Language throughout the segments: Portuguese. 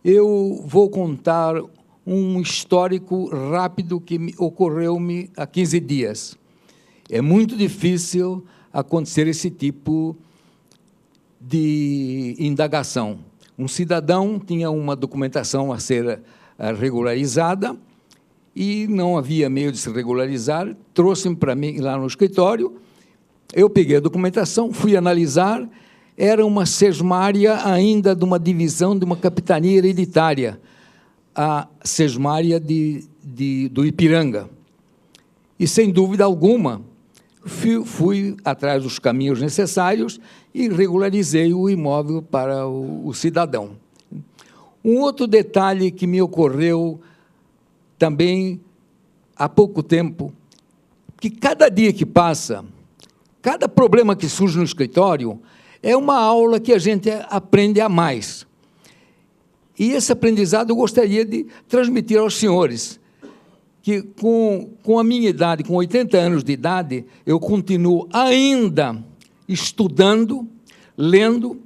Eu vou contar um histórico rápido que ocorreu-me há 15 dias. É muito difícil acontecer esse tipo de indagação. Um cidadão tinha uma documentação a ser regularizada e não havia meio de se regularizar, trouxe-me para mim lá no escritório, eu peguei a documentação, fui analisar, era uma sesmária ainda de uma divisão de uma capitania hereditária, a sesmária do Ipiranga. E, sem dúvida alguma, fui atrás dos caminhos necessários e regularizei o imóvel para o cidadão. Um outro detalhe que me ocorreu também há pouco tempo, que cada dia que passa, cada problema que surge no escritório é uma aula que a gente aprende a mais. E esse aprendizado eu gostaria de transmitir aos senhores, que com a minha idade, com 80 anos de idade, eu continuo ainda estudando, lendo.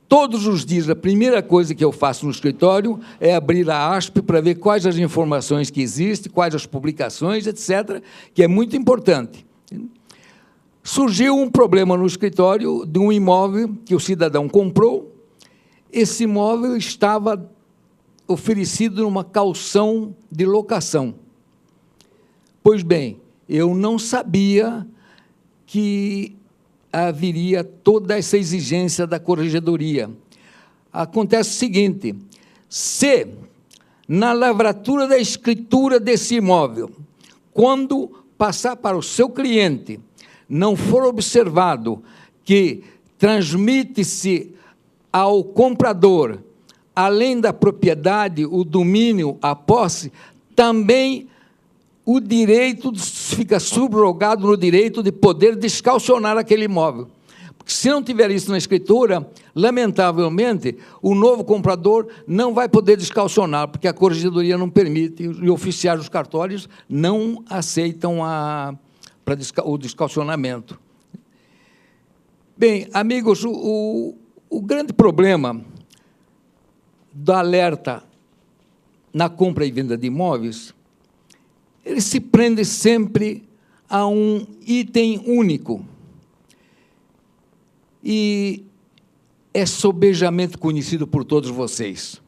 Todos os dias, a primeira coisa que eu faço no escritório é abrir a ASP para ver quais as informações que existem, quais as publicações, etc., que é muito importante. Surgiu um problema no escritório de um imóvel que o cidadão comprou. Esse imóvel estava oferecido numa caução de locação. Pois bem, eu não sabia que haveria toda essa exigência da corregedoria. Acontece o seguinte: se na lavratura da escritura desse imóvel, quando passar para o seu cliente, não for observado que transmite-se ao comprador, além da propriedade, o domínio, a posse, também o direito fica subrogado no direito de poder descaucionar aquele imóvel. Porque se não tiver isso na escritura, lamentavelmente, o novo comprador não vai poder descaucionar, porque a corregedoria não permite, e oficiais dos cartórios não aceitam o descaucionamento. Bem, amigos, o grande problema do alerta na compra e venda de imóveis, ele se prende sempre a um item único. E é sobejamente conhecido por todos vocês.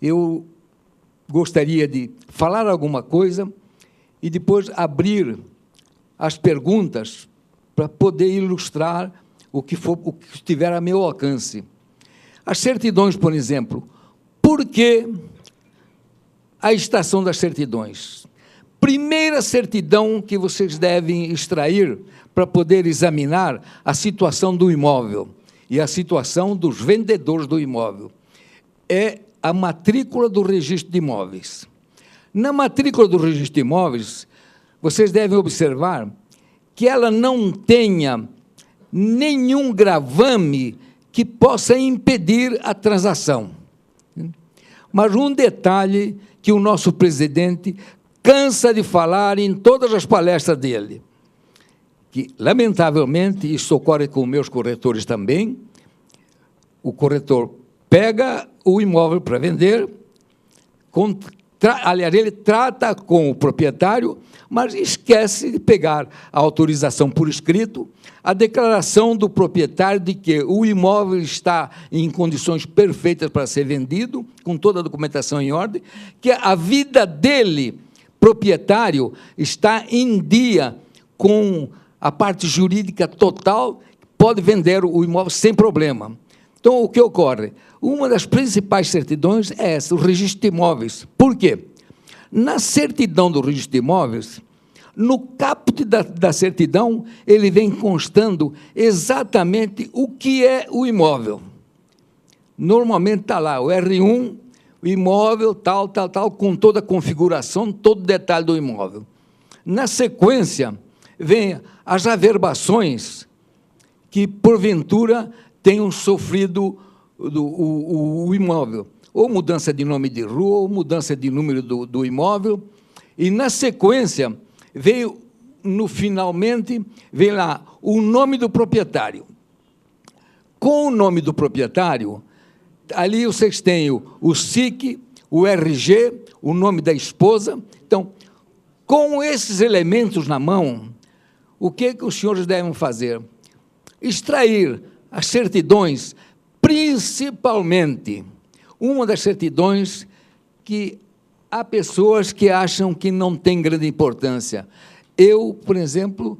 Eu gostaria de falar alguma coisa e depois abrir as perguntas para poder ilustrar o que estiver a meu alcance. As certidões, por exemplo. Por que a estação das certidões? Primeira certidão que vocês devem extrair para poder examinar a situação do imóvel e a situação dos vendedores do imóvel é a matrícula do registro de imóveis. Na matrícula do registro de imóveis, vocês devem observar que ela não tenha nenhum gravame que possa impedir a transação. Mas um detalhe que o nosso presidente cansa de falar em todas as palestras dele, que, lamentavelmente, isso ocorre com meus corretores também, o corretor pega o imóvel para vender, aliás, ele trata com o proprietário, mas esquece de pegar a autorização por escrito, a declaração do proprietário de que o imóvel está em condições perfeitas para ser vendido, com toda a documentação em ordem, que a vida dele, proprietário, está em dia com a parte jurídica total, pode vender o imóvel sem problema. Então, o que ocorre? Uma das principais certidões é essa, o registro de imóveis. Por quê? Na certidão do registro de imóveis, no caput da certidão, ele vem constando exatamente o que é o imóvel. Normalmente está lá o R1, o imóvel, tal, com toda a configuração, todo o detalhe do imóvel. Na sequência, vem as averbações que, porventura, tenham sofrido o imóvel, ou mudança de nome de rua, ou mudança de número do imóvel, e, na sequência, veio, finalmente, vem lá o nome do proprietário. Com o nome do proprietário, Ali vocês têm o SIC, o RG, o nome da esposa. Então, com esses elementos na mão, o que os senhores devem fazer? Extrair as certidões, principalmente, uma das certidões que há pessoas que acham que não tem grande importância. Eu, por exemplo,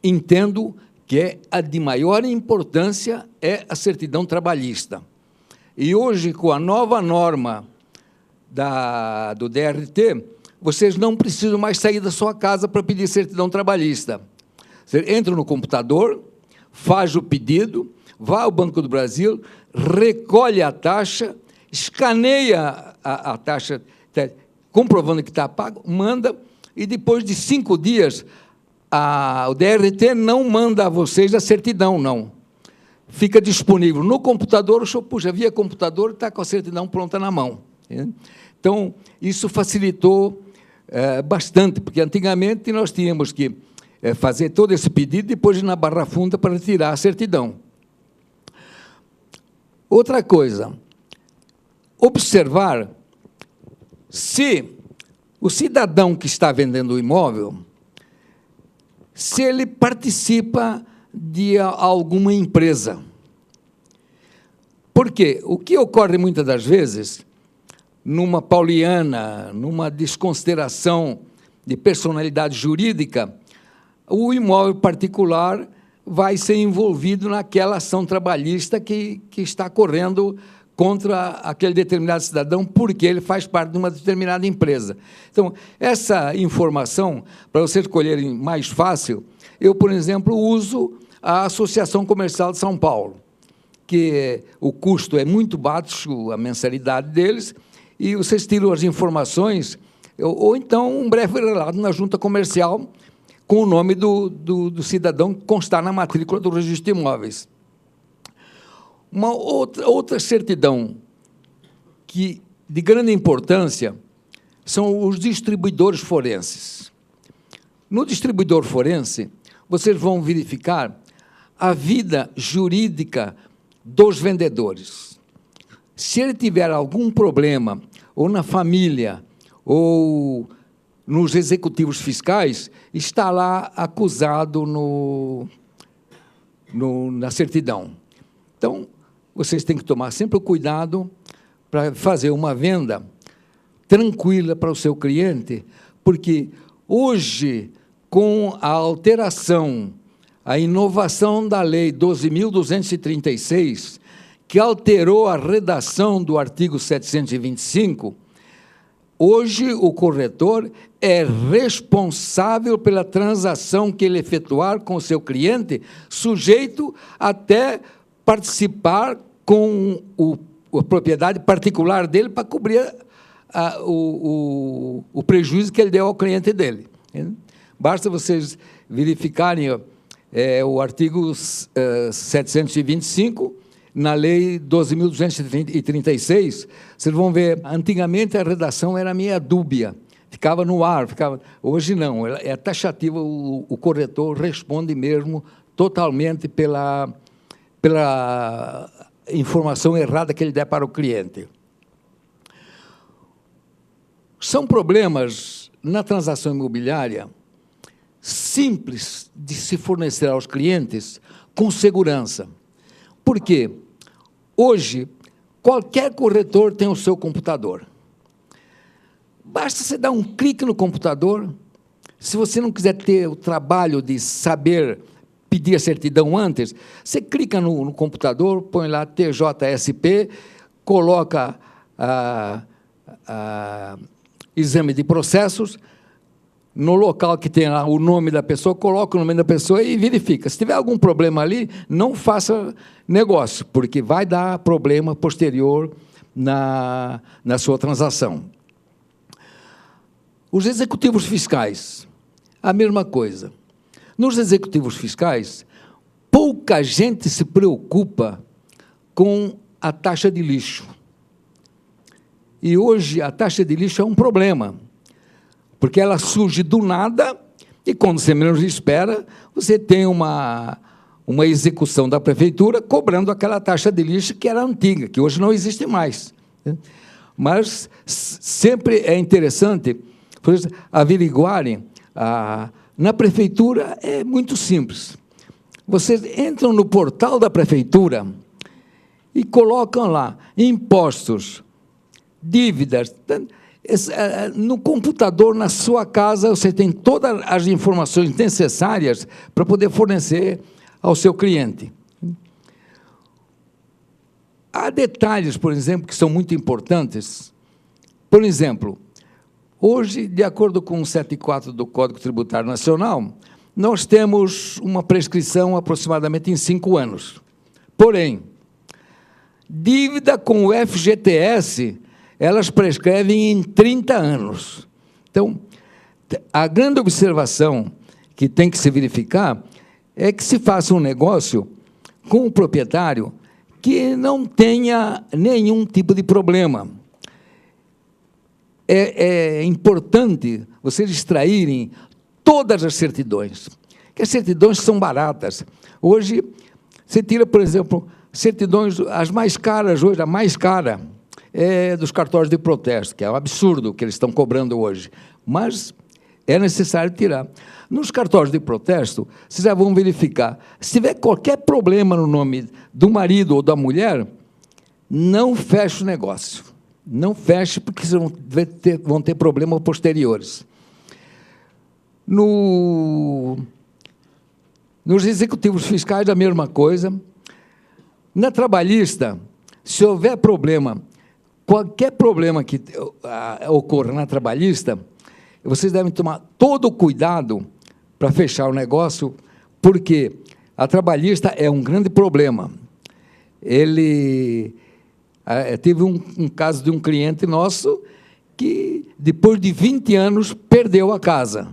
entendo que a de maior importância é a certidão trabalhista. E hoje, com a nova norma do DRT, vocês não precisam mais sair da sua casa para pedir certidão trabalhista. Você entra no computador, faz o pedido, vai ao Banco do Brasil, recolhe a taxa, escaneia a taxa, comprovando que está pago, manda, e depois de 5 dias, o DRT não manda a vocês a certidão, não. Fica disponível no computador, o senhor, puxa, via computador, está com a certidão pronta na mão. Então, isso facilitou bastante, porque antigamente nós tínhamos que fazer todo esse pedido, depois ir na Barra Funda para tirar a certidão. Outra coisa, observar se o cidadão que está vendendo o imóvel, se ele participa de alguma empresa. Porque o que ocorre muitas das vezes, numa pauliana, numa desconsideração de personalidade jurídica, o imóvel particular vai ser envolvido naquela ação trabalhista que está correndo contra aquele determinado cidadão, porque ele faz parte de uma determinada empresa. Então, essa informação, para vocês escolherem mais fácil, eu, por exemplo, uso a Associação Comercial de São Paulo, que o custo é muito baixo, a mensalidade deles, e vocês tiram as informações, ou então um breve relato na junta comercial, com o nome do cidadão que constar na matrícula do registro de imóveis. Uma outra certidão que, de grande importância, são os distribuidores forenses. No distribuidor forense, vocês vão verificar a vida jurídica dos vendedores. Se ele tiver algum problema, ou na família, ou nos executivos fiscais, está lá acusado na certidão. Então, vocês têm que tomar sempre o cuidado para fazer uma venda tranquila para o seu cliente, porque hoje, com a alteração, a inovação da Lei 12.236, que alterou a redação do artigo 725, hoje o corretor é responsável pela transação que ele efetuar com o seu cliente, sujeito até participar com a propriedade particular dele para cobrir o prejuízo que ele deu ao cliente dele. Basta vocês verificarem o artigo 725, na Lei 12.236, vocês vão ver, antigamente a redação era meio dúbia, ficava no ar, hoje não, é taxativa, o corretor responde mesmo totalmente pela informação errada que ele der para o cliente. São problemas na transação imobiliária simples de se fornecer aos clientes com segurança. Por quê? Hoje, qualquer corretor tem o seu computador. Basta você dar um clique no computador. Se você não quiser ter o trabalho de saber pedir a certidão antes, você clica no computador, põe lá TJSP, coloca exame de processos, no local que tem lá o nome da pessoa, coloca o nome da pessoa e verifica. Se tiver algum problema ali, não faça negócio, porque vai dar problema posterior na sua transação. Os executivos fiscais, a mesma coisa. Nos executivos fiscais, pouca gente se preocupa com a taxa de lixo. E hoje a taxa de lixo é um problema, porque ela surge do nada e, quando você menos espera, você tem um uma execução da prefeitura cobrando aquela taxa de lixo que era antiga, que hoje não existe mais, né? Mas sempre é interessante averiguarem. Na prefeitura é muito simples. Vocês entram no portal da prefeitura e colocam lá impostos, dívidas. No computador, na sua casa, você tem todas as informações necessárias para poder fornecer ao seu cliente. Há detalhes, por exemplo, que são muito importantes. Por exemplo, hoje, de acordo com o 174 do Código Tributário Nacional, nós temos uma prescrição aproximadamente em 5 anos. Porém, dívida com o FGTS, elas prescrevem em 30 anos. Então, a grande observação que tem que se verificar é que se faça um negócio com o proprietário que não tenha nenhum tipo de problema. É importante vocês extraírem todas as certidões, que as certidões são baratas. Hoje, você tira, por exemplo, certidões, as mais caras hoje, a mais cara é dos cartórios de protesto, que é um absurdo que eles estão cobrando hoje, mas é necessário tirar. Nos cartórios de protesto, vocês já vão verificar, se tiver qualquer problema no nome do marido ou da mulher, não feche o negócio. Não feche, porque vocês vão ter problemas posteriores. Nos executivos fiscais, a mesma coisa. Na trabalhista, se houver problema, qualquer problema que ocorra na trabalhista, vocês devem tomar todo o cuidado para fechar o negócio, porque a trabalhista é um grande problema. Teve um caso de um cliente nosso que, depois de 20 anos, perdeu a casa.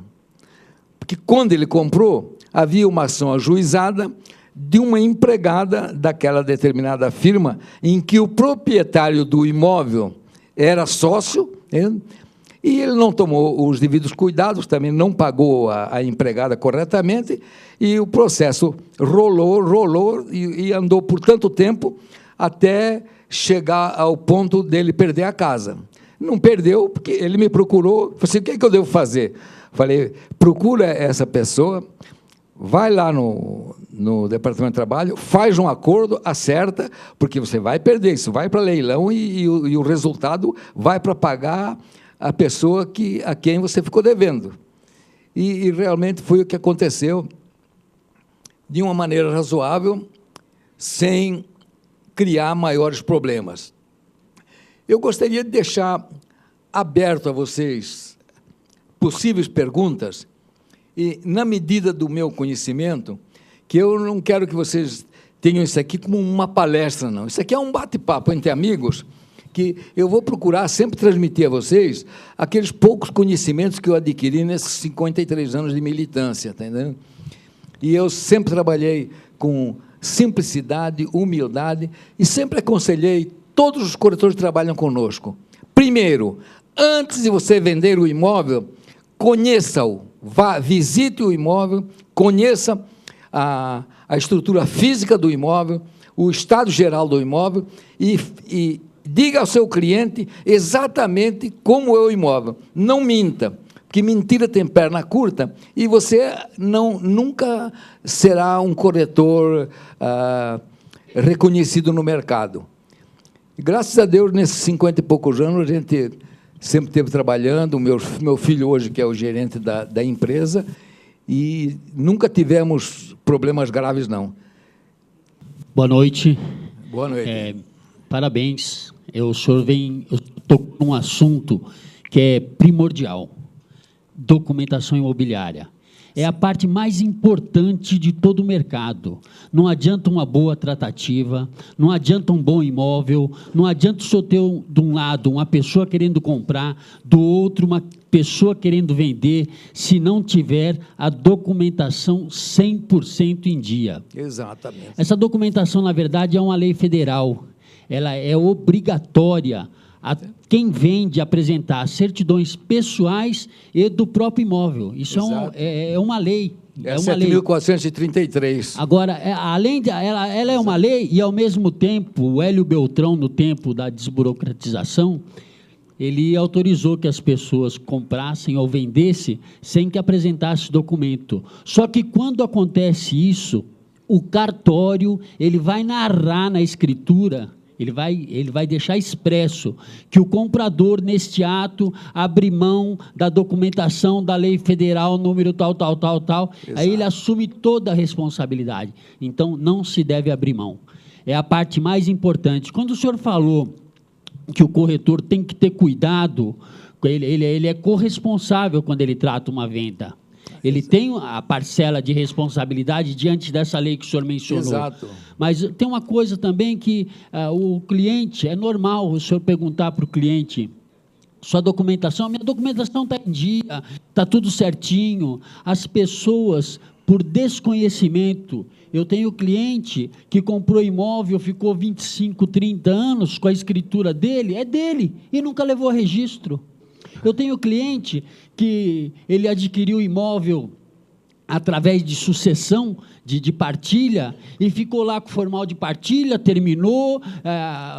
Porque, quando ele comprou, havia uma ação ajuizada de uma empregada daquela determinada firma, em que o proprietário do imóvel era sócio, né? E ele não tomou os devidos cuidados, também não pagou a empregada corretamente, e o processo rolou e andou por tanto tempo até chegar ao ponto dele perder a casa. Não perdeu, porque ele me procurou, falou assim: o que é que eu devo fazer? Falei: procura essa pessoa, vai lá no Departamento de Trabalho, faz um acordo, acerta, porque você vai perder, isso vai para leilão e o resultado vai para pagar a pessoa a quem você ficou devendo. E realmente foi o que aconteceu, de uma maneira razoável, sem criar maiores problemas. Eu gostaria de deixar aberto a vocês possíveis perguntas, e, na medida do meu conhecimento, que eu não quero que vocês tenham isso aqui como uma palestra, não. Isso aqui é um bate-papo entre amigos, que eu vou procurar sempre transmitir a vocês aqueles poucos conhecimentos que eu adquiri nesses 53 anos de militância, tá entendendo? E eu sempre trabalhei com simplicidade, humildade, e sempre aconselhei todos os corretores que trabalham conosco. Primeiro, antes de você vender o imóvel, conheça-o, visite o imóvel, conheça a estrutura física do imóvel, o estado geral do imóvel, e diga ao seu cliente exatamente como é o imóvel. Não minta, porque mentira tem perna curta, e você nunca será um corretor reconhecido no mercado. E, graças a Deus, nesses 50 e poucos anos, a gente sempre esteve trabalhando, o meu filho hoje, que é o gerente da empresa, e nunca tivemos problemas graves, não. Boa noite. Boa noite. Parabéns. O senhor tocou num assunto que é primordial: documentação imobiliária. É a parte mais importante de todo o mercado. Não adianta uma boa tratativa, não adianta um bom imóvel, não adianta o senhor ter, de um lado, uma pessoa querendo comprar, do outro, uma pessoa querendo vender, se não tiver a documentação 100% em dia. Exatamente. Essa documentação, na verdade, é uma lei federal. Ela é obrigatória a quem vende apresentar certidões pessoais e do próprio imóvel. Isso é uma lei É 7.433. Agora, além de, ela é uma lei e, ao mesmo tempo, o Hélio Beltrão, no tempo da desburocratização, ele autorizou que as pessoas comprassem ou vendessem sem que apresentasse documento. Só que, quando acontece isso, o cartório ele vai narrar na escritura, ele vai deixar expresso que o comprador, neste ato, abre mão da documentação da lei federal, número tal. Exato. Aí ele assume toda a responsabilidade. Então, não se deve abrir mão. É a parte mais importante. Quando o senhor falou que o corretor tem que ter cuidado, ele é corresponsável quando ele trata uma venda. Ele tem a parcela de responsabilidade diante dessa lei que o senhor mencionou. Exato. Mas tem uma coisa também que o cliente, é normal o senhor perguntar para o cliente, sua documentação, minha documentação está em dia, está tudo certinho. As pessoas, por desconhecimento, eu tenho cliente que comprou imóvel, ficou 25, 30 anos com a escritura dele, é dele, e nunca levou registro. Eu tenho cliente que ele adquiriu imóvel através de sucessão, de partilha, e ficou lá com o formal de partilha, terminou,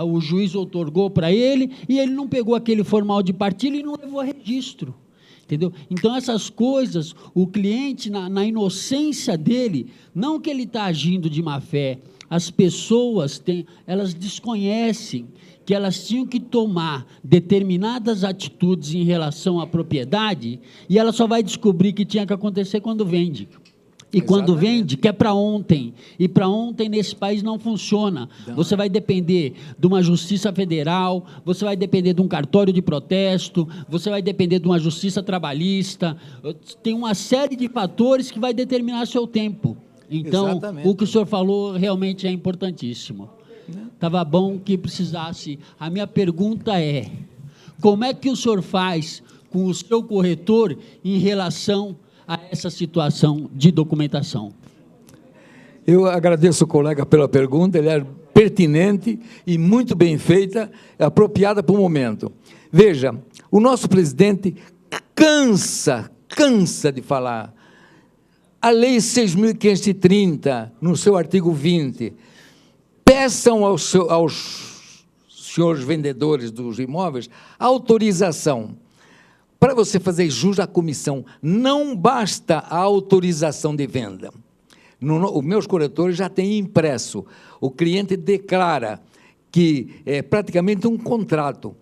o juiz outorgou para ele, e ele não pegou aquele formal de partilha e não levou registro. Entendeu? Então, essas coisas, o cliente, na inocência dele, não que ele está agindo de má fé, as pessoas elas desconhecem que elas tinham que tomar determinadas atitudes em relação à propriedade, e ela só vai descobrir que tinha que acontecer quando vende. E quando vende, quer para ontem. E para ontem, nesse país, não funciona. Você vai depender de uma justiça federal, você vai depender de um cartório de protesto, você vai depender de uma justiça trabalhista. Tem uma série de fatores que vai determinar seu tempo. Então, o que o senhor falou realmente é importantíssimo. Estava bom que precisasse. A minha pergunta é, como é que o senhor faz com o seu corretor em relação a essa situação de documentação? Eu agradeço o colega pela pergunta, ele é pertinente e muito bem feita, apropriada para o momento. Veja, o nosso presidente cansa de falar. A Lei 6.530, no seu artigo 20, peçam aos senhores vendedores dos imóveis autorização. Para você fazer jus à comissão, não basta a autorização de venda. Os meus corretores já têm impresso. O cliente declara que é praticamente um contrato.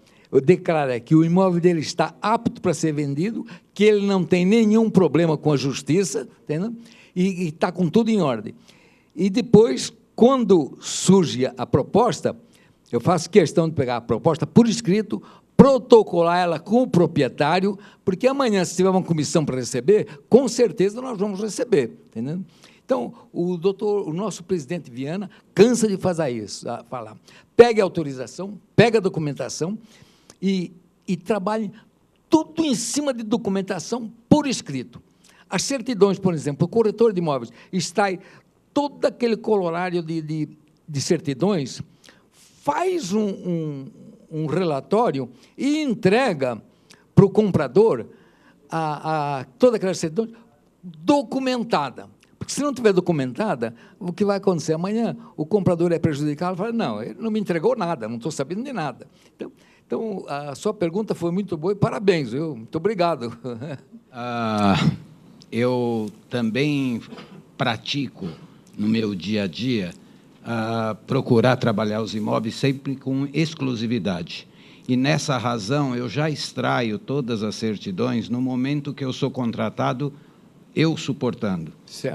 Declara que o imóvel dele está apto para ser vendido, que ele não tem nenhum problema com a justiça, entendeu? E está com tudo em ordem. E depois, quando surge a proposta, eu faço questão de pegar a proposta por escrito, protocolar ela com o proprietário, porque amanhã, se tiver uma comissão para receber, com certeza nós vamos receber, entendeu? Então, o nosso presidente Viana cansa de fazer isso, falar. Pegue a autorização, pegue a documentação e trabalhe tudo em cima de documentação por escrito. As certidões, por exemplo, o corretor de imóveis extrai todo aquele colorário de certidões, faz um relatório e entrega para o comprador toda aquela certidão documentada. Porque se não tiver documentada, o que vai acontecer? Amanhã o comprador é prejudicado e fala, não, ele não me entregou nada, não estou sabendo de nada. Então, a sua pergunta foi muito boa e parabéns, viu? Muito obrigado. Eu também pratico, no meu dia a dia, procurar trabalhar os imóveis sempre com exclusividade. E, nessa razão, eu já extraio todas as certidões no momento que eu sou contratado, eu suportando,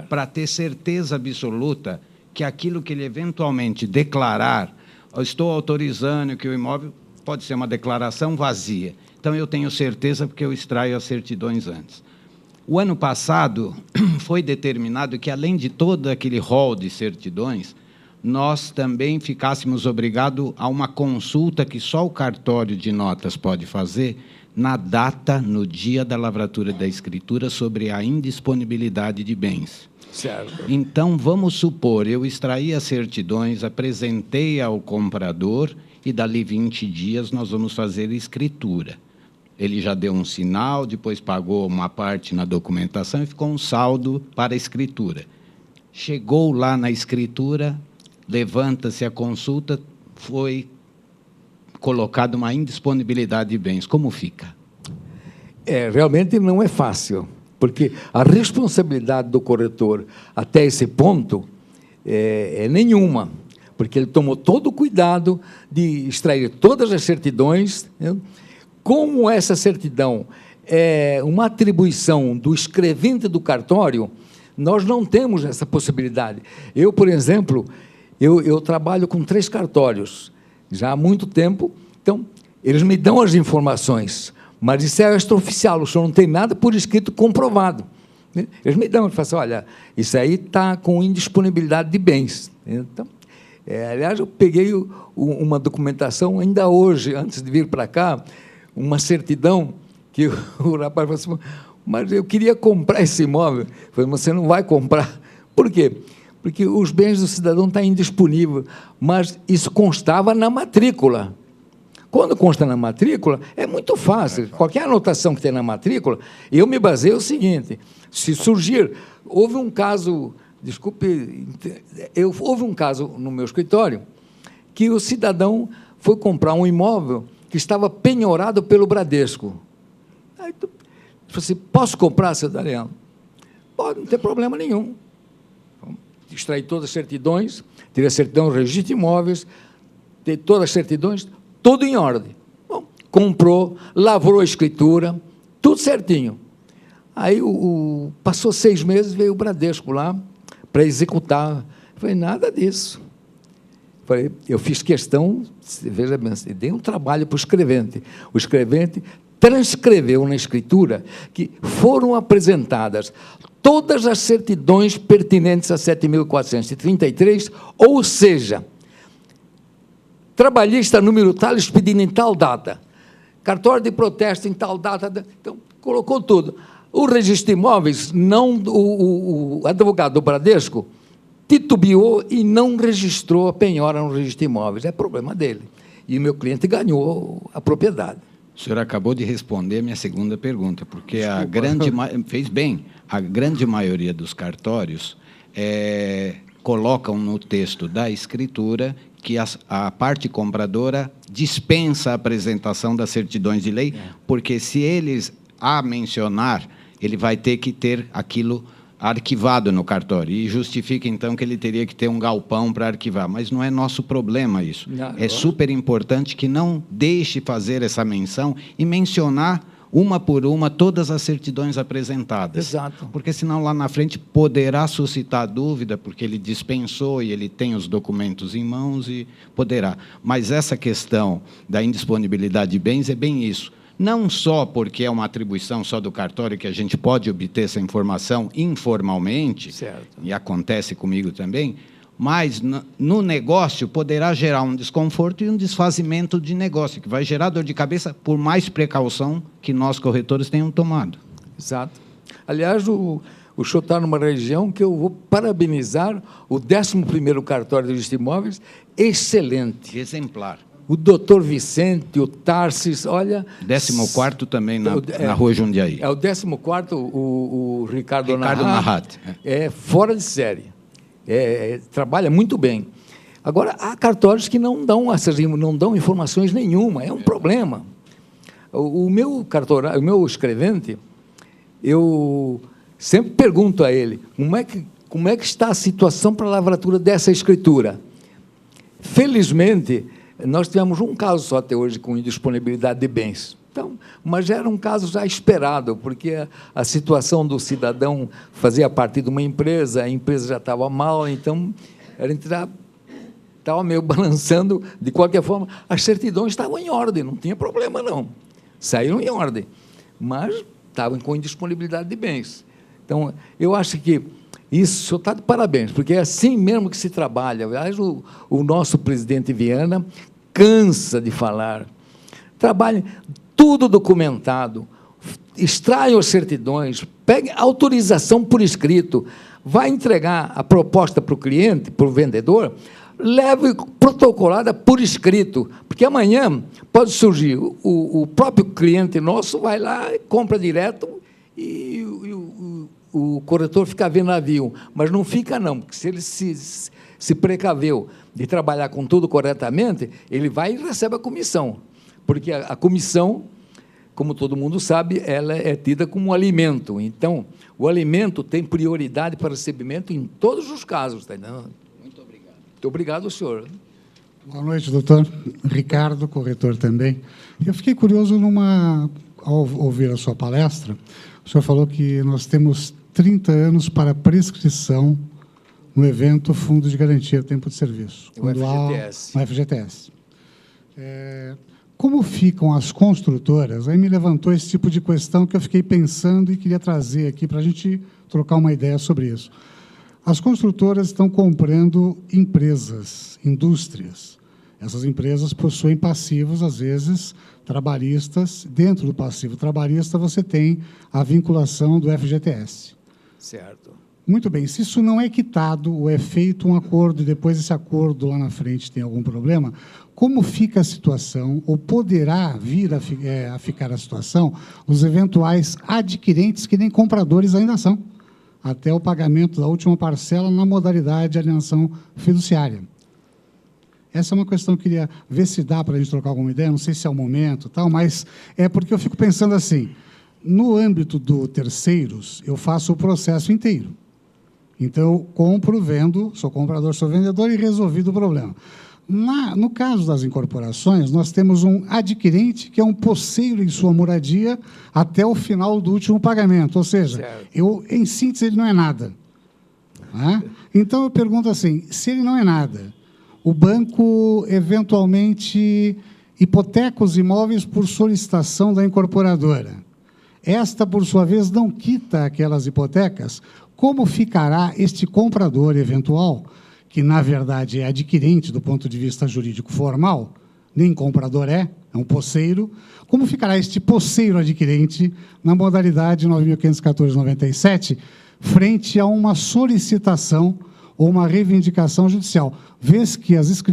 para ter certeza absoluta que aquilo que ele eventualmente declarar, eu estou autorizando que o imóvel pode ser uma declaração vazia. Então, eu tenho certeza porque eu extraio as certidões antes. O ano passado foi determinado que, além de todo aquele rol de certidões, nós também ficássemos obrigados a uma consulta que só o cartório de notas pode fazer na data, no dia da lavratura da escritura, sobre a indisponibilidade de bens. Certo. Então, vamos supor, eu extraí as certidões, apresentei ao comprador e, dali 20 dias, nós vamos fazer a escritura. ele já deu um sinal, depois pagou uma parte na documentação e ficou um saldo para a escritura. Chegou lá na escritura, levanta-se a consulta, foi colocada uma indisponibilidade de bens. Como fica? Realmente não é fácil, porque a responsabilidade do corretor até esse ponto é nenhuma, porque ele tomou todo o cuidado de extrair todas as certidões, né? Como essa certidão é uma atribuição do escrevente do cartório, nós não temos essa possibilidade. Eu, por exemplo, eu trabalho com 3 cartórios, já há muito tempo, então, eles me dão as informações, mas isso é extraoficial, o senhor não tem nada por escrito comprovado. Eles me dão, eles falam assim, olha, isso aí está com indisponibilidade de bens. Então, aliás, eu peguei uma documentação ainda hoje, antes de vir para cá, uma certidão, que o rapaz falou assim, mas eu queria comprar esse imóvel. Eu falei, você não vai comprar. Por quê? Porque os bens do cidadão estão indisponíveis, mas isso constava na matrícula. Quando consta na matrícula, é muito fácil. Qualquer anotação que tem na matrícula, eu me baseio no seguinte, se surgir, houve um caso, desculpe, houve um caso no meu escritório, que o cidadão foi comprar um imóvel que estava penhorado pelo Bradesco. Aí, eu falei assim, posso comprar, seu Daniel? Pode, não tem problema nenhum. Extrair todas as certidões, ter a certidão do registro de imóveis, ter todas as certidões, tudo em ordem. Bom, comprou, lavrou a escritura, tudo certinho. Aí, passou 6 meses, veio o Bradesco lá para executar. Eu falei, nada disso. Eu fiz questão, veja bem, dei um trabalho para o escrevente. O escrevente transcreveu na escritura que foram apresentadas todas as certidões pertinentes a 7.433, ou seja, trabalhista número tal, expedido em tal data, cartório de protesto em tal data, então, colocou tudo. O registro de imóveis, não, o advogado do Bradesco titubeou e não registrou a penhora no registro de imóveis. É problema dele. E o meu cliente ganhou a propriedade. O senhor acabou de responder a minha segunda pergunta, porque Desculpa. fez bem, a grande maioria dos cartórios colocam no texto da escritura que a parte compradora dispensa a apresentação das certidões de lei, porque se eles a mencionar, ele vai ter que ter aquilo arquivado no cartório, e justifica, então, que ele teria que ter um galpão para arquivar, mas não é nosso problema isso. Não, é super importante que não deixe fazer essa menção e mencionar, uma por uma, todas as certidões apresentadas. Exato. Porque, senão, lá na frente, poderá suscitar dúvida, porque ele dispensou e ele tem os documentos em mãos e poderá. Mas essa questão da indisponibilidade de bens é bem isso. Não só porque é uma atribuição só do cartório que a gente pode obter essa informação informalmente, certo, e acontece comigo também, mas no negócio poderá gerar um desconforto e um desfazimento de negócio, que vai gerar dor de cabeça por mais precaução que nós, corretores, tenham tomado. Exato. Aliás, o senhor está numa região que eu vou parabenizar o 11º cartório de registro de imóveis, excelente. Exemplar. O doutor Vicente, o Tarsis, olha... 14º também na Rua Jundiaí. É o 14º, o Ricardo Narrat. É fora de série. Trabalha muito bem. Agora, há cartórios que não dão informações nenhuma, é um problema. O meu escrevente, eu sempre pergunto a ele, como é que está a situação para a lavratura dessa escritura? Felizmente, nós tivemos um caso só até hoje com indisponibilidade de bens. Então, mas era um caso já esperado, porque a situação do cidadão fazia parte de uma empresa, a empresa já estava mal, então a gente estava meio balançando. De qualquer forma, as certidões estavam em ordem, não tinha problema, não. Saíram em ordem, mas estavam com indisponibilidade de bens. Então, eu acho que isso está de parabéns, porque é assim mesmo que se trabalha. Aliás, o nosso presidente Viana cansa de falar. Trabalhem tudo documentado, extraiam as certidões, peguem autorização por escrito, vai entregar a proposta para o cliente, para o vendedor, leve protocolada por escrito, porque amanhã pode surgir, o próprio cliente nosso vai lá, compra direto e o corretor fica vendo navio, mas não fica não, porque se ele se precaveu de trabalhar com tudo corretamente, ele vai e recebe a comissão, porque a comissão, como todo mundo sabe, ela é tida como um alimento, então o alimento tem prioridade para recebimento em todos os casos, tá entendendo? Muito obrigado. Muito obrigado, senhor. Boa noite, doutor. Ricardo, corretor também. Eu fiquei curioso ao ouvir a sua palestra. O senhor falou que nós temos 30 anos para prescrição no evento Fundo de Garantia Tempo de Serviço. O FGTS. No FGTS. Como ficam as construtoras? Aí me levantou esse tipo de questão que eu fiquei pensando e queria trazer aqui para a gente trocar uma ideia sobre isso. As construtoras estão comprando empresas, indústrias. Essas empresas possuem passivos, às vezes, trabalhistas. Dentro do passivo trabalhista, você tem a vinculação do FGTS. Certo. Muito bem. Se isso não é quitado ou é feito um acordo e depois esse acordo lá na frente tem algum problema, como fica a situação, ou poderá vir a ficar a situação, os eventuais adquirentes que nem compradores ainda são, até o pagamento da última parcela na modalidade de alienação fiduciária? Essa é uma questão que eu queria ver se dá para a gente trocar alguma ideia, não sei se é o momento, tal, mas é porque eu fico pensando assim, no âmbito do terceiros, eu faço o processo inteiro. Então, eu compro, vendo, sou comprador, sou vendedor e resolvido o problema. No caso das incorporações, nós temos um adquirente que é um posseiro em sua moradia até o final do último pagamento, ou seja, em síntese, ele não é nada. Né? Então, eu pergunto assim, se ele não é nada, o banco, eventualmente, hipoteca os imóveis por solicitação da incorporadora. Esta, por sua vez, não quita aquelas hipotecas. Como ficará este comprador eventual, que, na verdade, é adquirente do ponto de vista jurídico formal, nem comprador é um posseiro, como ficará este posseiro adquirente na modalidade 9.514/97, frente a uma solicitação ou uma reivindicação judicial, vez que as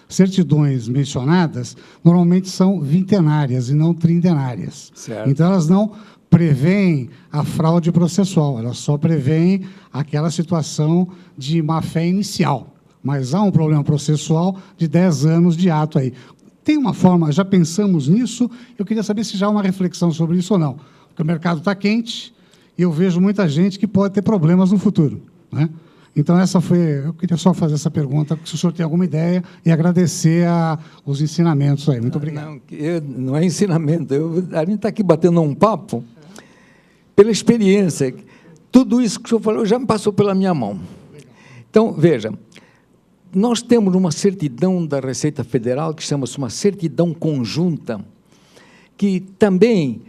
certidões mencionadas normalmente são vintenárias e não trintenárias. Certo. Então, elas não prevêem a fraude processual, elas só prevêem aquela situação de má-fé inicial, mas há um problema processual de 10 anos de ato aí. Tem uma forma, já pensamos nisso, eu queria saber se já há uma reflexão sobre isso ou não, porque o mercado está quente e eu vejo muita gente que pode ter problemas no futuro, né? Então, eu queria só fazer essa pergunta, se o senhor tem alguma ideia, e agradecer os ensinamentos aí. Muito obrigado. Não é ensinamento, a gente está aqui batendo um papo pela experiência. Tudo isso que o senhor falou já me passou pela minha mão. Então, veja, nós temos uma certidão da Receita Federal, que chama-se uma certidão conjunta, que também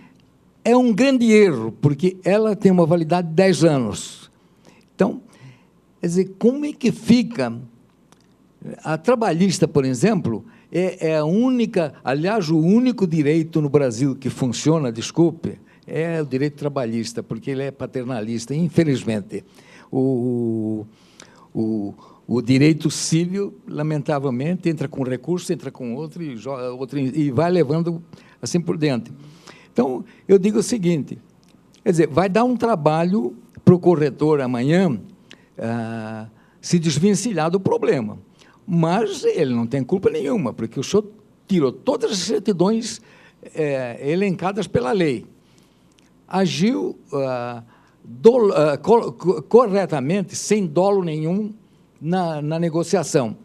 é um grande erro, porque ela tem uma validade de 10 anos. Então, quer dizer, como é que fica? A trabalhista, por exemplo, é a única, aliás, o único direito no Brasil que funciona, desculpe, é o direito trabalhista, porque ele é paternalista, infelizmente. O direito civil, lamentavelmente, entra com recurso, entra com outro e vai levando assim por diante. Então, eu digo o seguinte, quer dizer, vai dar um trabalho para o corretor amanhã se desvencilhar do problema, mas ele não tem culpa nenhuma, porque o senhor tirou todas as certidões elencadas pela lei, agiu corretamente, sem dolo nenhum na negociação.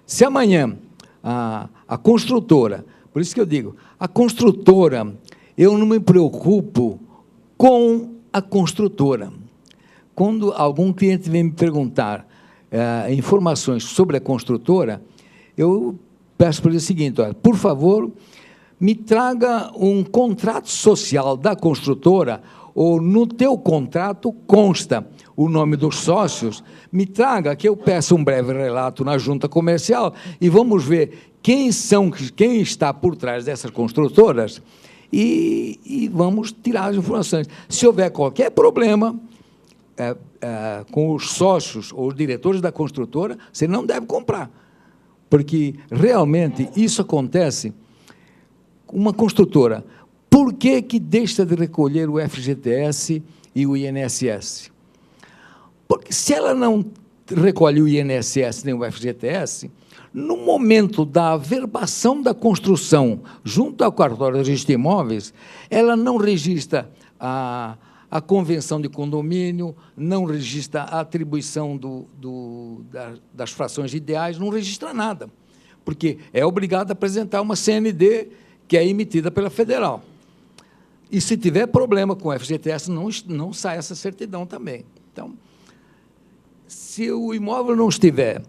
Se amanhã a construtora, por isso que eu digo, a construtora, eu não me preocupo com a construtora. Quando algum cliente vem me perguntar informações sobre a construtora, eu peço para ele o seguinte, olha, por favor, me traga um contrato social da construtora, ou no teu contrato consta o nome dos sócios, me traga, que eu peço um breve relato na junta comercial, e vamos ver quem está por trás dessas construtoras, e vamos tirar as informações. Se houver qualquer problema, com os sócios ou os diretores da construtora, você não deve comprar, porque realmente isso acontece. Uma construtora, por que deixa de recolher o FGTS e o INSS? Porque se ela não recolhe o INSS nem o FGTS, no momento da averbação da construção junto ao cartório de registro de imóveis, ela não registra a convenção de condomínio, não registra a atribuição das frações ideais, não registra nada, porque é obrigado a apresentar uma CND que é emitida pela Federal. E, se tiver problema com o FGTS, não sai essa certidão também. Então, se o imóvel não estiver...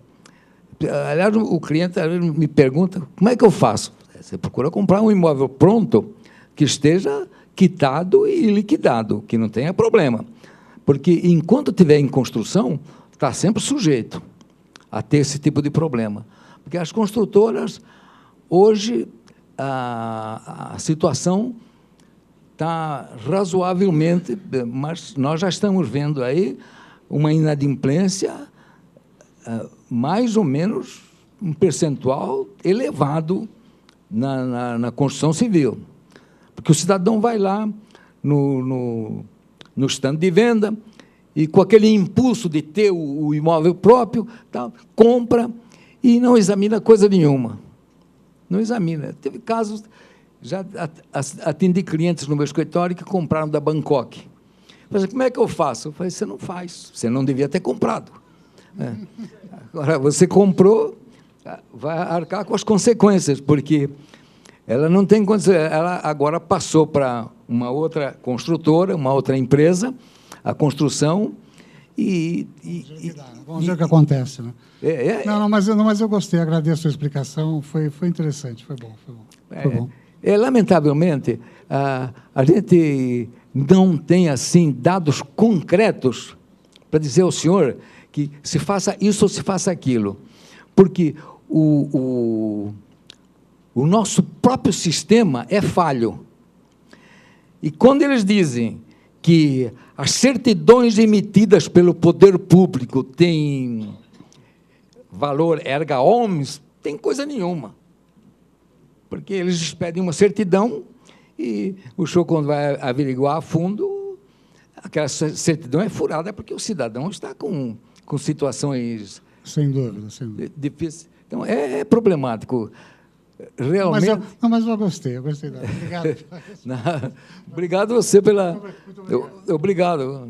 Aliás, o cliente me pergunta, como é que eu faço? Você procura comprar um imóvel pronto, que esteja quitado e liquidado, que não tenha problema. Porque, enquanto estiver em construção, está sempre sujeito a ter esse tipo de problema. Porque as construtoras, hoje, a situação está razoavelmente, mas nós já estamos vendo aí uma inadimplência, mais ou menos um percentual elevado na construção civil. Porque o cidadão vai lá no stand de venda e, com aquele impulso de ter o imóvel próprio, tá, compra e não examina coisa nenhuma. Não examina. Teve casos, já atendi clientes no meu escritório que compraram da Bangkok. Eu falei, como é que eu faço? Eu falei, você não faz, você não devia ter comprado. Agora, você comprou, vai arcar com as consequências, porque ela não tem condição. Ela agora passou para uma outra construtora, uma outra empresa, a construção, vamos ver o que acontece, né? Não, mas eu gostei, agradeço a explicação, foi interessante, foi bom. Lamentavelmente, a gente não tem, assim, dados concretos para dizer ao senhor que se faça isso ou se faça aquilo, porque o nosso próprio sistema é falho. E quando eles dizem que as certidões emitidas pelo poder público têm valor erga omnes, tem coisa nenhuma. Porque eles pedem uma certidão e o senhor, quando vai averiguar a fundo, aquela certidão é furada porque o cidadão está com situações... Sem dúvida, sem dúvida. Difíceis. Então, é problemático. Realmente... Mas eu gostei dela. Obrigado. Obrigado a você pela... Obrigado.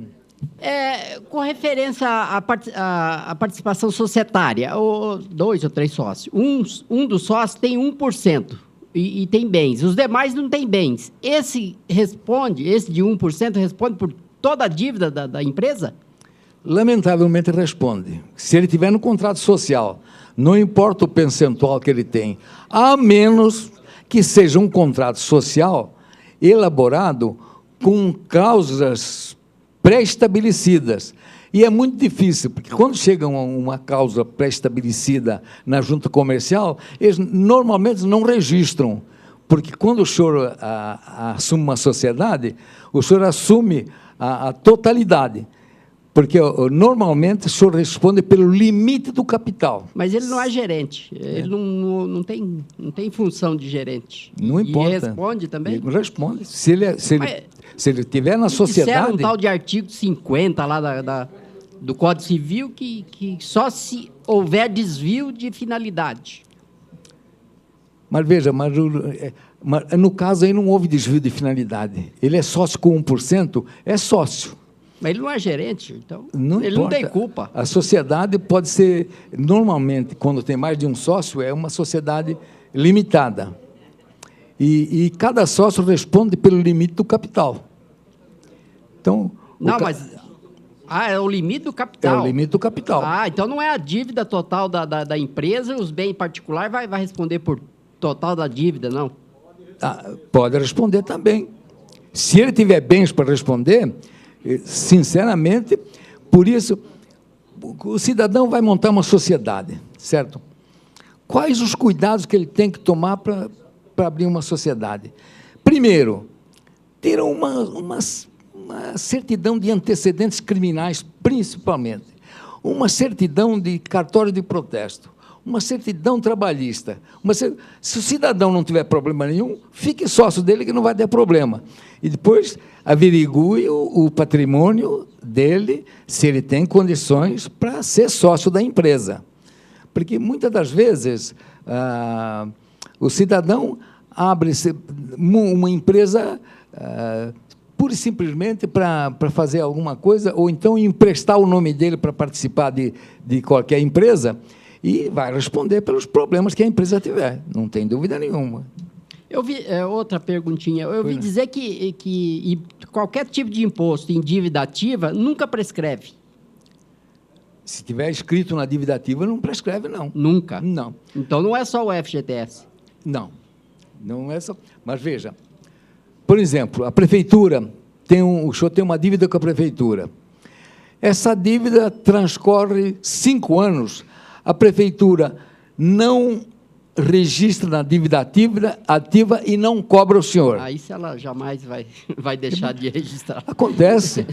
Com referência à participação societária, 2 ou 3 sócios. Um dos sócios tem 1% e tem bens. Os demais não têm bens. Esse de 1% responde por toda a dívida da empresa? Lamentavelmente responde. Se ele tiver no contrato social, não importa o percentual que ele tem, a menos que seja um contrato social elaborado com cláusulas pré-estabelecidas. E é muito difícil, porque quando chega uma cláusula pré-estabelecida na junta comercial, eles normalmente não registram, porque quando o senhor assume uma sociedade, o senhor assume a totalidade. Porque, normalmente, o senhor responde pelo limite do capital. Mas ele não é gerente. Ele não tem função de gerente. Não importa. E responde também? Ele responde. Se ele estiver na sociedade... Disseram um tal de artigo 50 lá do Código Civil que só se houver desvio de finalidade. Mas, veja, no caso aí não houve desvio de finalidade. Ele é sócio com 1%, é sócio. Mas ele não é gerente, então não ele importa. Não tem culpa. A sociedade pode ser, normalmente, quando tem mais de um sócio, é uma sociedade limitada. E cada sócio responde pelo limite do capital. Então, é o limite do capital. É o limite do capital. Então não é a dívida total da empresa, os bens particulares vai responder por total da dívida, não? Pode responder também. Se ele tiver bens para responder... Sinceramente, por isso, o cidadão vai montar uma sociedade, certo? Quais os cuidados que ele tem que tomar para abrir uma sociedade? Primeiro, ter uma uma certidão de antecedentes criminais, principalmente, uma certidão de cartório de protesto, uma certidão trabalhista. Se o cidadão não tiver problema nenhum, fique sócio dele que não vai ter problema. E depois averigue o patrimônio dele, se ele tem condições para ser sócio da empresa. Porque, muitas das vezes, o cidadão abre uma empresa pura e simplesmente para fazer alguma coisa, ou então emprestar o nome dele para participar de qualquer empresa, e vai responder pelos problemas que a empresa tiver, não tem dúvida nenhuma. Eu vi outra perguntinha. Eu ouvi dizer que qualquer tipo de imposto em dívida ativa nunca prescreve. Se tiver escrito na dívida ativa, não prescreve, não. Nunca? Não. Então, não é só o FGTS? Não. Não é só... Mas, veja, por exemplo, a prefeitura, o senhor tem uma dívida com a prefeitura. Essa dívida transcorre 5 anos, a prefeitura não registra na dívida ativa e não cobra o senhor. Aí, se ela jamais vai deixar de registrar. Acontece.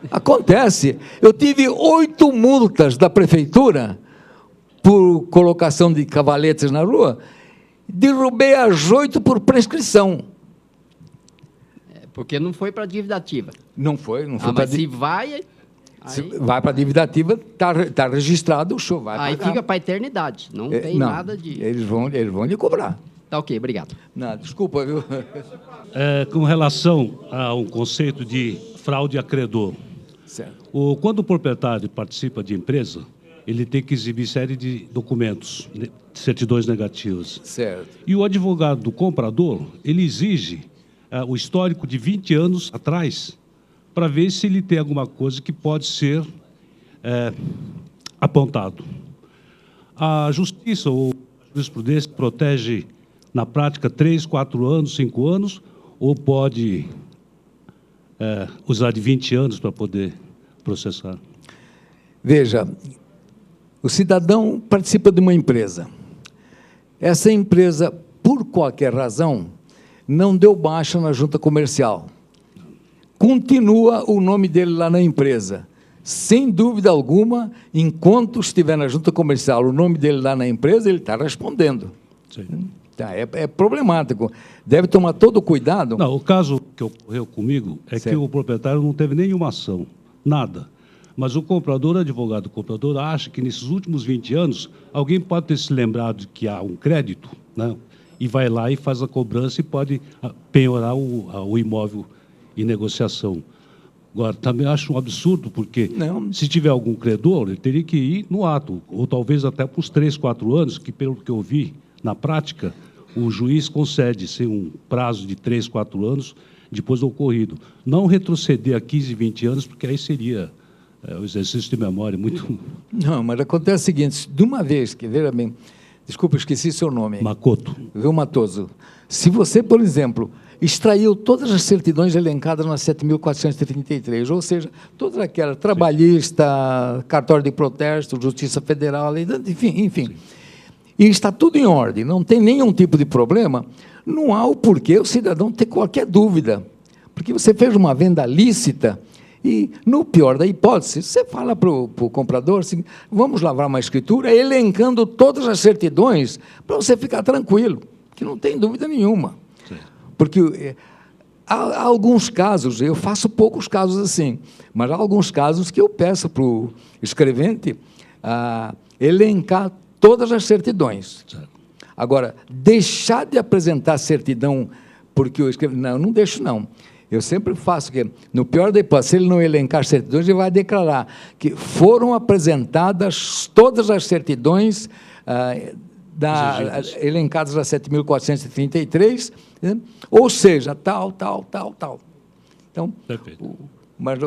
Acontece. Eu tive 8 multas da prefeitura por colocação de cavaletes na rua, derrubei as 8 por prescrição. Porque não foi para a dívida ativa. Não foi para mas se vai... Se vai para a dívida ativa, está registrado, o senhor vai pagar. Aí fica para a eternidade, não tem nada de... Eles vão lhe cobrar. Tá ok, obrigado. Não, desculpa, viu? Com relação a um conceito de fraude a credor, Certo. quando o proprietário participa de empresa, ele tem que exibir série de documentos, certidões negativas. Certo. E o advogado do comprador, ele exige o histórico de 20 anos atrás, para ver se ele tem alguma coisa que pode ser apontado. A justiça ou a jurisprudência protege, na prática, 3, 4 anos, 5 anos, ou pode usar de 20 anos para poder processar? Veja, o cidadão participa de uma empresa. Essa empresa, por qualquer razão, não deu baixa na junta comercial. Continua o nome dele lá na empresa. Sem dúvida alguma, enquanto estiver na junta comercial, o nome dele lá na empresa, ele está respondendo. Sim. Tá, é problemático. Deve tomar todo o cuidado. Não, o caso que ocorreu comigo é Certo. que o proprietário não teve nenhuma ação, nada. Mas o comprador, o advogado do comprador, acha que nesses últimos 20 anos, alguém pode ter se lembrado de que há um crédito, né? E vai lá e faz a cobrança e pode penhorar o imóvel em negociação. Agora, também acho um absurdo, porque se tiver algum credor, ele teria que ir no ato, ou talvez até para os 3, 4 anos, que, pelo que eu vi, na prática, o juiz concede sem um prazo de 3, 4 anos depois do ocorrido. Não retroceder a 15, 20 anos, porque aí seria o exercício de memória muito... Não, mas acontece o seguinte, de uma vez, que veja bem, desculpa, eu esqueci seu nome. Makoto. Viu, Matoso? Se você, por exemplo, extraiu todas as certidões elencadas na 7.433, ou seja, toda aquela trabalhista, cartório de protesto, Justiça Federal, enfim, e está tudo em ordem, não tem nenhum tipo de problema, não há o porquê o cidadão ter qualquer dúvida, porque você fez uma venda lícita e, no pior da hipótese, você fala para o comprador assim, vamos lavrar uma escritura elencando todas as certidões para você ficar tranquilo, que não tem dúvida nenhuma. Sim. Porque há alguns casos, eu faço poucos casos assim, mas há alguns casos que eu peço para o escrevente elencar todas as certidões. Certo. Agora, deixar de apresentar certidão porque eu escrevo... Não deixo, não. Eu sempre faço que, no pior da hipótese, se ele não elencar certidões, ele vai declarar que foram apresentadas todas as certidões elencadas na 7.433, né? Ou seja, tal. Então, perfeito. Mas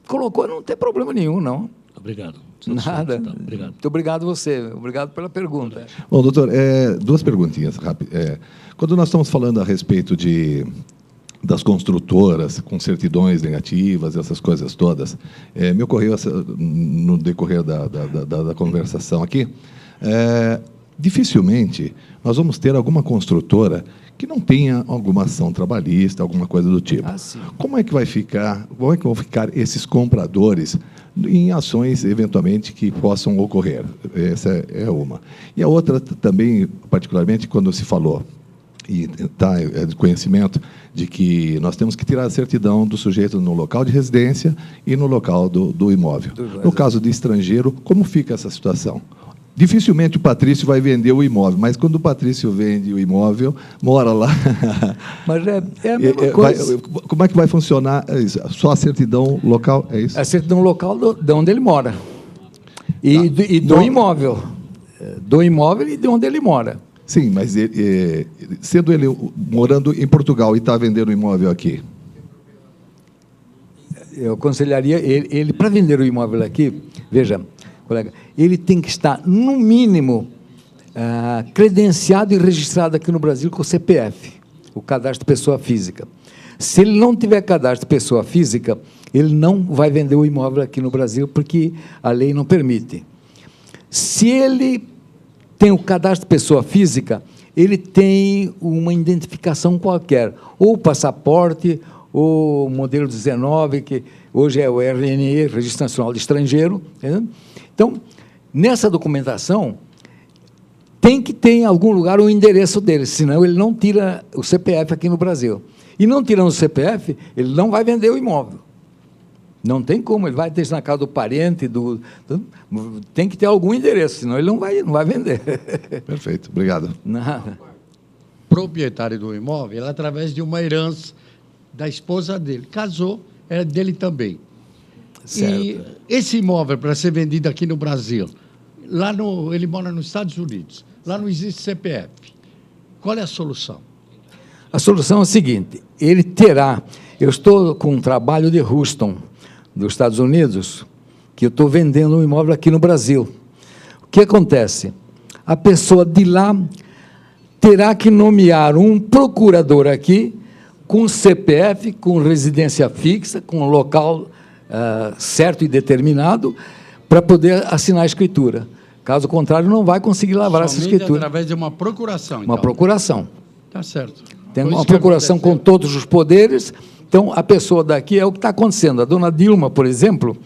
colocou, não tem problema nenhum, não. Obrigado. Nada. Então, obrigado. Muito obrigado a você. Obrigado pela pergunta. Bom, doutor, 2 perguntinhas rápidas. Quando nós estamos falando a respeito das construtoras com certidões negativas, essas coisas todas, me ocorreu no decorrer da conversação aqui, dificilmente nós vamos ter alguma construtora que não tenha alguma ação trabalhista, alguma coisa do tipo. Como é que vão ficar esses compradores em ações, eventualmente, que possam ocorrer? Essa é uma. E a outra também, particularmente, quando se falou, e é de conhecimento, de que nós temos que tirar a certidão do sujeito no local de residência e no local do imóvel. No caso de estrangeiro, como fica essa situação? Dificilmente o Patrício vai vender o imóvel, mas quando o Patrício vende o imóvel, mora lá. Mas é a mesma coisa. Como é que vai funcionar isso? Só a certidão local, é isso? A certidão local de onde ele mora. E do imóvel. Do imóvel e de onde ele mora. Sim, mas sendo ele morando em Portugal e está vendendo o imóvel aqui? Eu aconselharia ele para vender o imóvel aqui, veja, colega, ele tem que estar, no mínimo, credenciado e registrado aqui no Brasil com o CPF, o cadastro de pessoa física. Se ele não tiver cadastro de pessoa física, ele não vai vender o imóvel aqui no Brasil, porque a lei não permite. Se ele tem o cadastro de pessoa física, ele tem uma identificação qualquer, ou passaporte, ou modelo 19, que hoje é o RNE, Registro Nacional de Estrangeiro. Entendeu? Então, nessa documentação, tem que ter em algum lugar o endereço dele, senão ele não tira o CPF aqui no Brasil. E não tirando o CPF, ele não vai vender o imóvel. Não tem como, ele vai ter na casa do parente, tem que ter algum endereço, senão ele não vai vender. Perfeito, obrigado. Nada. Proprietário do imóvel, através de uma herança da esposa dele. Casou, era dele também. Certo. E esse imóvel, para ser vendido aqui no Brasil, ele mora nos Estados Unidos, lá não existe CPF. Qual é a solução? A solução é a seguinte, ele terá... Eu estou com um trabalho de Houston, dos Estados Unidos, que eu estou vendendo um imóvel aqui no Brasil. O que acontece? A pessoa de lá terá que nomear um procurador aqui, com CPF, com residência fixa, com local certo e determinado, para poder assinar a escritura. Caso contrário, não vai conseguir lavrar essa escritura. Através de uma procuração, então. Uma procuração. Está certo. Tem uma procuração com todos os poderes. Então, a pessoa daqui é o que está acontecendo. A dona Dilma, por exemplo,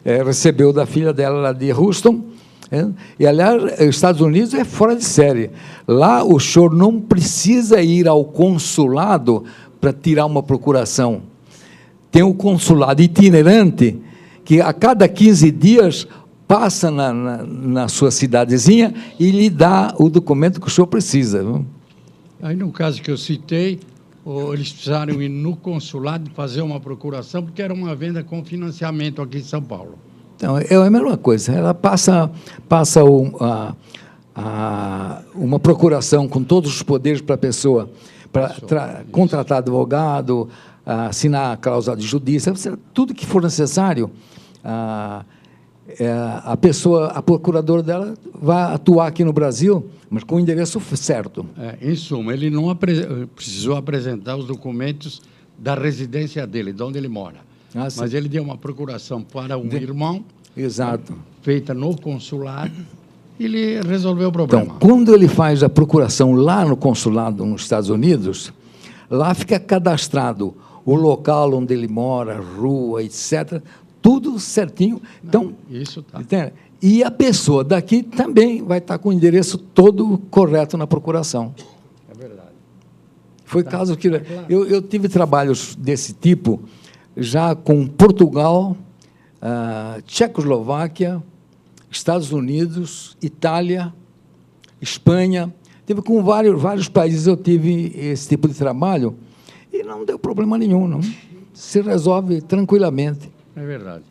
recebeu da filha dela lá de Houston, e, aliás, os Estados Unidos é fora de série. Lá, o senhor não precisa ir ao consulado para tirar uma procuração. Tem um consulado itinerante que, a cada 15 dias, passa na sua cidadezinha e lhe dá o documento que o senhor precisa. Viu? Aí, no caso que eu citei, eles precisaram ir no consulado fazer uma procuração, porque era uma venda com financiamento aqui em São Paulo. Então, é a mesma coisa. Ela passa uma procuração com todos os poderes para a pessoa, para contratar advogado, assinar a cláusula de judiça, tudo que for necessário. A procuradora dela vai atuar aqui no Brasil, mas com o endereço certo. Em suma, ele não precisou apresentar os documentos da residência dele, de onde ele mora. Mas ele deu uma procuração para um irmão, exato, feita no consulado, e ele resolveu o problema. Então, quando ele faz a procuração lá no consulado nos Estados Unidos, lá fica cadastrado o local onde ele mora, rua, etc., tudo certinho. Então, isso tá. E a pessoa daqui também vai estar com o endereço todo correto na procuração. É verdade. Foi caso que... Eu tive trabalhos desse tipo já com Portugal, Tchecoslováquia, Estados Unidos, Itália, Espanha. Teve com vários países eu tive esse tipo de trabalho e não deu problema nenhum, não. Se resolve tranquilamente. É verdade.